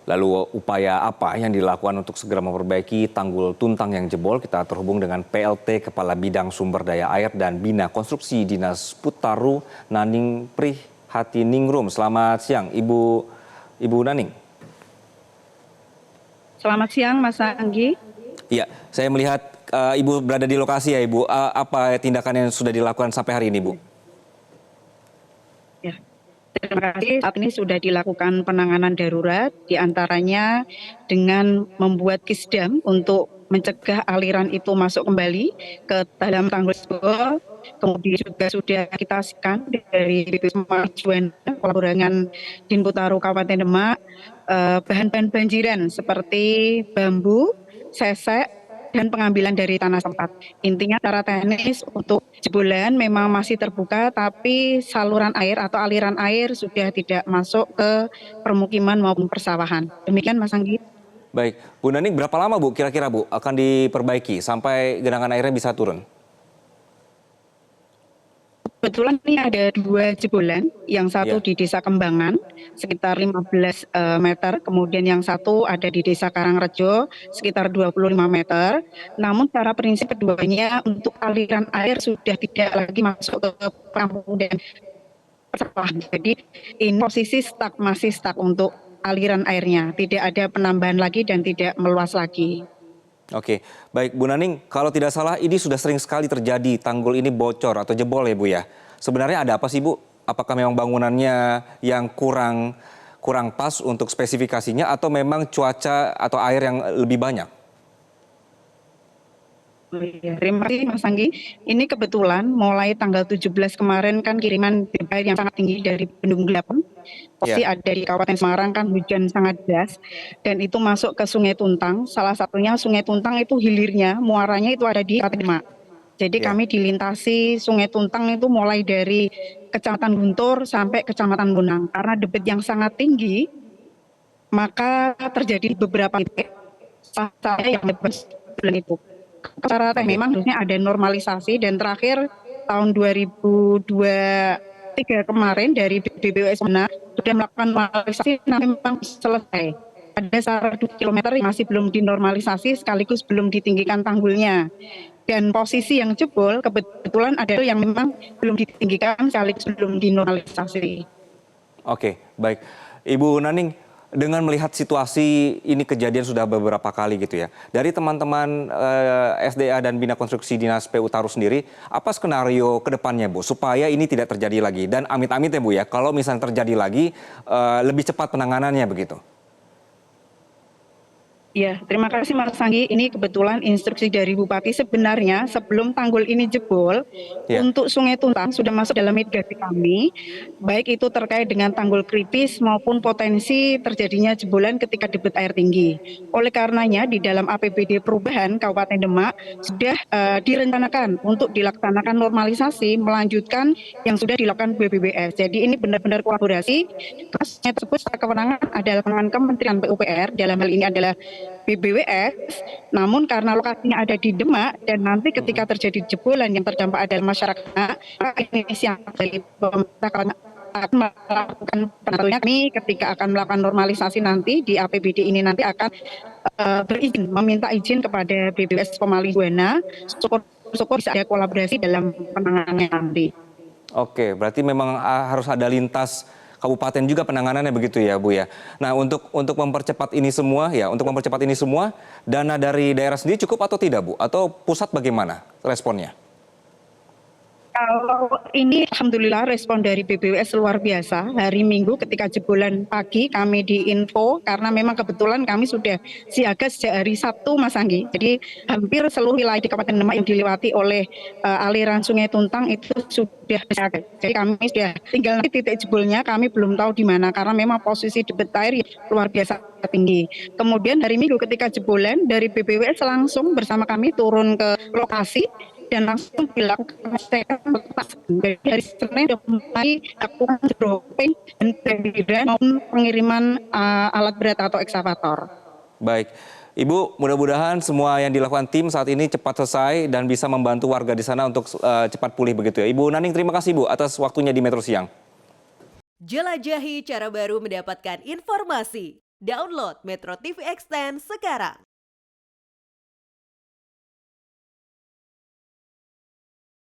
Lalu upaya apa yang dilakukan untuk segera memperbaiki tanggul tuntang yang jebol? Kita terhubung dengan PLT Kepala Bidang Sumber Daya Air dan Bina Konstruksi Dinas Putaru, Naning Prihatiningrum. Selamat siang, Ibu Naning. Selamat siang, Mas Anggi. Iya, saya melihat Ibu berada di lokasi ya, Ibu. Apa tindakan yang sudah dilakukan sampai hari ini, Bu? Ya, terima kasih. Saat ini sudah dilakukan penanganan darurat, diantaranya dengan membuat kisdam untuk mencegah aliran itu masuk kembali ke dalam tanggul jebol. Kemudian juga sudah kita scan dari BPSMA Juanda, kolaborasi Dinputaru Kabupaten Demak, bahan-bahan banjiran seperti bambu, sesek, dan pengambilan dari tanah setempat. Intinya secara teknis untuk jebolan memang masih terbuka, tapi saluran air atau aliran air sudah tidak masuk ke permukiman maupun persawahan. Demikian Mas Anggi. Baik, Bu Naning, berapa lama Bu kira-kira Bu akan diperbaiki sampai genangan airnya bisa turun? Kebetulan ini ada 2 jebolan, yang satu Ya. di Desa Kembangan sekitar 15 meter, kemudian yang satu ada di Desa Karangrejo sekitar 25 meter. Namun secara prinsip keduanya untuk aliran air sudah tidak lagi masuk ke kampung dan persawahan. Jadi ini posisi masih stuck untuk aliran airnya, tidak ada penambahan lagi dan tidak meluas lagi. Oke, baik Bu Naning, kalau tidak salah ini sudah sering sekali terjadi tanggul ini bocor atau jebol ya Bu ya. Sebenarnya ada apa sih Bu? Apakah memang bangunannya yang kurang pas untuk spesifikasinya atau memang cuaca atau air yang lebih banyak? Oh iya, terima kasih Mas Anggi. Ini kebetulan mulai tanggal 17 kemarin kan kiriman debit yang sangat tinggi dari Bendung Gelapan. Posisi Ya. ada di Kabupaten Semarang kan hujan sangat deras dan itu masuk ke Sungai Tuntang. Salah satunya Sungai Tuntang itu hilirnya, muaranya itu ada di Kabupaten Demak. Jadi Ya. kami dilintasi Sungai Tuntang itu mulai dari Kecamatan Guntur sampai Kecamatan Bonang. Karena debit yang sangat tinggi, maka terjadi beberapa titik saya yang bebas bulan itu. Secara teknis Oke. memang harusnya ada normalisasi dan terakhir tahun 2023 kemarin dari BPWS sudah melakukan normalisasi, nah memang selesai. Ada 1 kilometer yang masih belum dinormalisasi sekaligus belum ditinggikan tanggulnya. Dan posisi yang jebol kebetulan ada yang memang belum ditinggikan sekaligus belum dinormalisasi. Oke, baik. Ibu Naning, dengan melihat situasi ini kejadian sudah beberapa kali gitu ya. Dari teman-teman SDA dan Bina Konstruksi Dinas PU Taru sendiri, apa skenario ke depannya Bu supaya ini tidak terjadi lagi? Dan amit-amit ya Bu ya, kalau misalnya terjadi lagi lebih cepat penanganannya begitu. Ya, terima kasih Mas Anggi. Ini kebetulan instruksi dari Bupati sebenarnya sebelum tanggul ini jebol, Ya. untuk Sungai Tuntang sudah masuk dalam mitigasi kami, baik itu terkait dengan tanggul kritis maupun potensi terjadinya jebolan ketika debit air tinggi. Oleh karenanya di dalam APBD perubahan Kabupaten Demak sudah direncanakan untuk dilaksanakan normalisasi melanjutkan yang sudah dilakukan BPBS. Jadi ini benar-benar kolaborasi. Kasusnya tersebut kewenangan adalah kewenangan Kementerian PUPR, dalam hal ini adalah BBWS, namun karena lokasinya ada di Demak dan nanti ketika terjadi jebolan yang terdampak adalah masyarakat, maka inisiatif dari pemerintah akan melakukan tentunya kami ketika akan melakukan normalisasi nanti di APBD ini nanti akan berizin, meminta izin kepada BBWS Pemali Buana, syukur bisa ada kolaborasi dalam penanganannya nanti. Oke, berarti memang harus ada lintas kabupaten juga penanganannya begitu ya Bu ya. Nah untuk mempercepat ini semua ya, untuk mempercepat ini semua, dana dari daerah sendiri cukup atau tidak Bu? Atau pusat bagaimana responnya? Kalau ini alhamdulillah respon dari BBWS luar biasa. Hari Minggu ketika jebolan pagi kami diinfo karena memang kebetulan kami sudah siaga sejak hari Sabtu Mas Anggi. Jadi hampir seluruh wilayah di Kabupaten Demak yang dilewati oleh aliran Sungai Tuntang itu sudah siaga. Jadi kami sudah tinggal nanti titik jebolnya kami belum tahu di mana karena memang posisi debit air luar biasa tinggi. Kemudian hari Minggu ketika jebolan dari BBWS langsung bersama kami turun ke lokasi dan langsung dilakukan pengecekan dari Senin sudah mulai lakukan dropping dan maupun pengiriman alat berat atau ekskavator. Baik, Ibu, mudah-mudahan semua yang dilakukan tim saat ini cepat selesai dan bisa membantu warga di sana untuk cepat pulih begitu ya. Ibu Naning, terima kasih Bu atas waktunya di Metro Siang. Jelajahi cara baru mendapatkan informasi. Download Metro TV Extend sekarang.